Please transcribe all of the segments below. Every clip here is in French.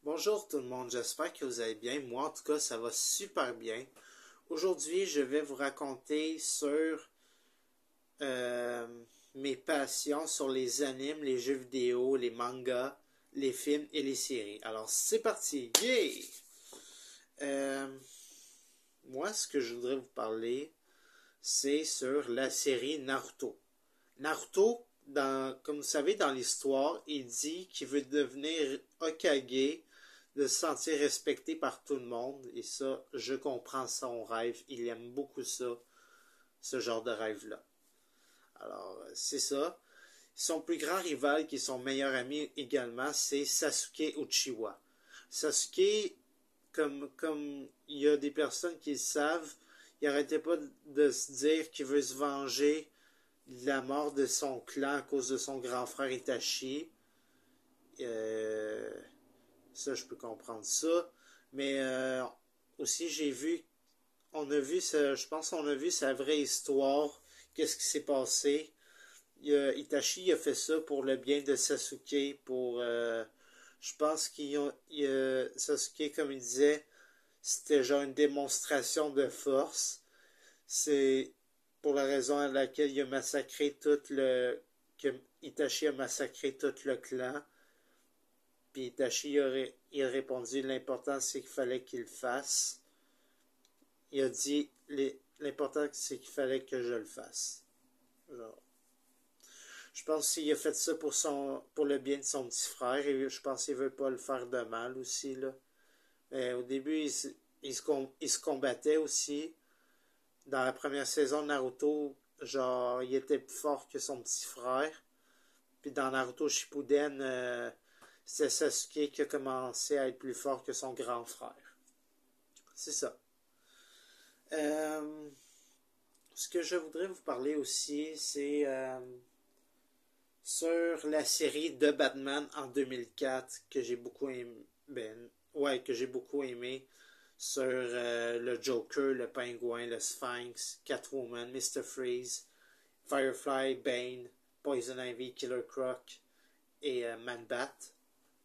Bonjour tout le monde, j'espère que vous allez bien. Moi, en tout cas, ça va super bien. Aujourd'hui, je vais vous raconter sur euh, mes passions sur les animes, les jeux vidéo, les mangas, les films et les séries. Alors, c'est parti! Yeah! Euh, Moi, ce que je voudrais vous parler, c'est sur la série Naruto. Naruto, comme vous savez, dans l'histoire, il dit qu'il veut devenir Hokage, de se sentir respecté par tout le monde. Et ça, je comprends son rêve. Il aime beaucoup ça, ce genre de rêve-là. Alors, c'est ça. Son plus grand rival, qui est son meilleur ami également, c'est Sasuke Uchiwa. Sasuke, comme il y a des personnes qui le savent, il n'arrêtait pas de se dire qu'il veut se venger de la mort de son clan à cause de son grand frère Itachi. Euh, Ça, je peux comprendre ça. Mais aussi, je pense qu'on a vu sa vraie histoire, qu'est-ce qui s'est passé. Itachi a fait ça pour le bien de Sasuke, je pense Sasuke, comme il disait, c'était genre une démonstration de force. C'est pour la raison à laquelle que Itachi a massacré tout le clan. Puis Itachi il a répondu l'important c'est qu'il fallait qu'il le fasse. Il a dit l'important c'est qu'il fallait que je le fasse. Genre, je pense qu'il a fait ça pour le bien de son petit frère et je pense qu'il veut pas le faire de mal aussi là. Mais au début il se combattait aussi. Dans la première saison de Naruto, genre il était plus fort que son petit frère. Puis dans Naruto Shippuden, c'est Sasuke qui a commencé à être plus fort que son grand frère. C'est ça. Ce que je voudrais vous parler aussi, c'est sur la série de Batman en 2004 que j'ai beaucoup aimé. Que j'ai beaucoup aimé sur le Joker, le Pingouin, le Sphinx, Catwoman, Mr. Freeze, Firefly, Bane, Poison Ivy, Killer Croc et Man-Bat.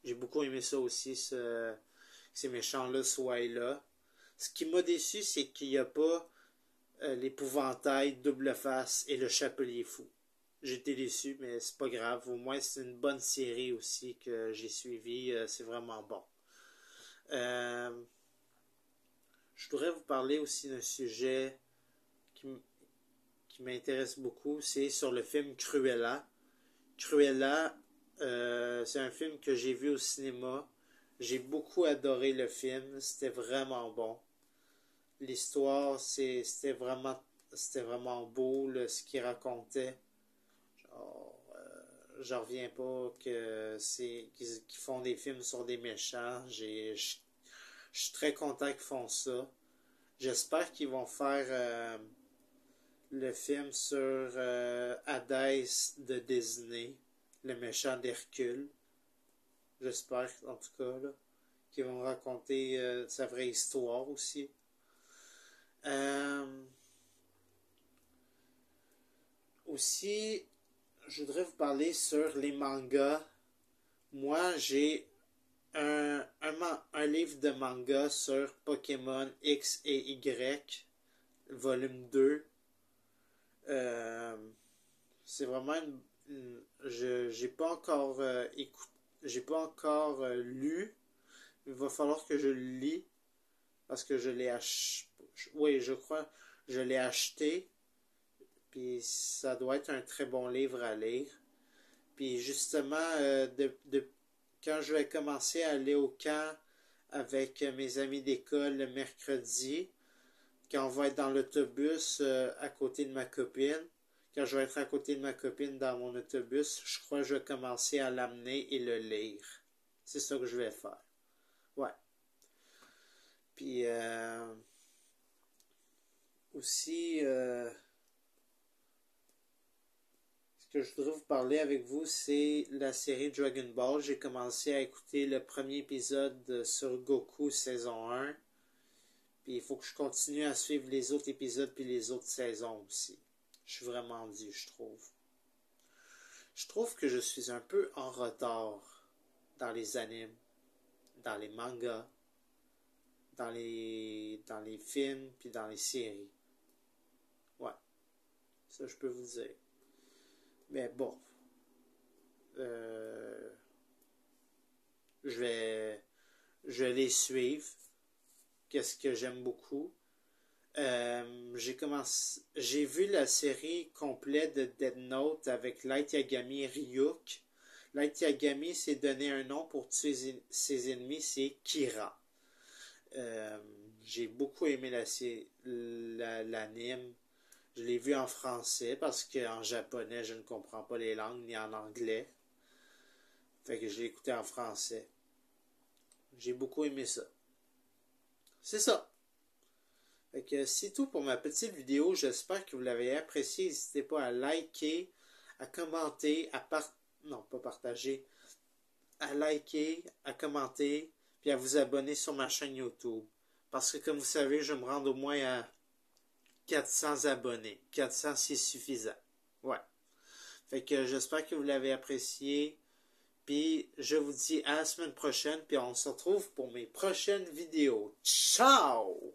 J'ai beaucoup aimé ça aussi, ces méchants-là soient là. Ce qui m'a déçu, c'est qu'il n'y a pas l'épouvantail, double face et le chapelier fou. J'étais déçu, mais c'est pas grave. Au moins, c'est une bonne série aussi que j'ai suivie. C'est vraiment bon. Je voudrais vous parler aussi d'un sujet qui m'intéresse beaucoup. C'est sur le film Cruella. Cruella, c'est un film que j'ai vu au cinéma. J'ai beaucoup adoré le film. C'était vraiment bon. L'histoire, c'était vraiment beau, là, ce qu'il racontait. Genre, j'en reviens pas qu'ils font des films sur des méchants. Je suis très content qu'ils font ça. J'espère qu'ils vont faire le film sur Hadès de Disney, le méchant d'Hercule. J'espère, en tout cas, là, qu'ils vont raconter sa vraie histoire aussi. Aussi, je voudrais vous parler sur les mangas. Moi, j'ai un livre de manga sur Pokémon X et Y, volume 2. C'est vraiment j'ai pas encore j'ai pas encore lu. Il va falloir que je le lis parce que je l'ai acheté. Oui, je crois je l'ai acheté. Puis ça doit être un très bon livre à lire. Puis justement, quand je vais commencer à aller au camp avec mes amis d'école le mercredi, quand on va être dans l'autobus à côté de ma copine, quand je vais être à côté de ma copine dans mon autobus, je crois que je vais commencer à l'amener et le lire. C'est ça que je vais faire. Ouais. Puis aussi, ce que je voudrais vous parler avec vous, c'est la série Dragon Ball. J'ai commencé à écouter le premier épisode sur Goku saison 1. Puis il faut que je continue à suivre les autres épisodes puis les autres saisons aussi. Je suis vraiment dû, je trouve. Je trouve que je suis un peu en retard dans les animes. dans les mangas, dans les films, puis dans les séries. Ouais, ça je peux vous dire. Mais bon, je vais les suivre. Qu'est-ce que j'aime beaucoup? J'ai vu la série complète de Death Note avec Light Yagami et Ryuk. Light Yagami s'est donné un nom pour tuer ses ennemis, c'est Kira. J'ai beaucoup aimé l'anime. Je l'ai vu en français parce qu'en japonais, je ne comprends pas les langues, ni en anglais. Fait que je l'ai écouté en français. J'ai beaucoup aimé ça. C'est ça. Fait que c'est tout pour ma petite vidéo. J'espère que vous l'avez apprécié. N'hésitez pas à liker, à commenter, non, pas partager, à liker, à commenter, puis à vous abonner sur ma chaîne YouTube. Parce que comme vous savez, je me rends au moins à 400 abonnés. 400, c'est suffisant. Ouais. Fait que j'espère que vous l'avez apprécié. Puis je vous dis à la semaine prochaine. Puis on se retrouve pour mes prochaines vidéos. Ciao!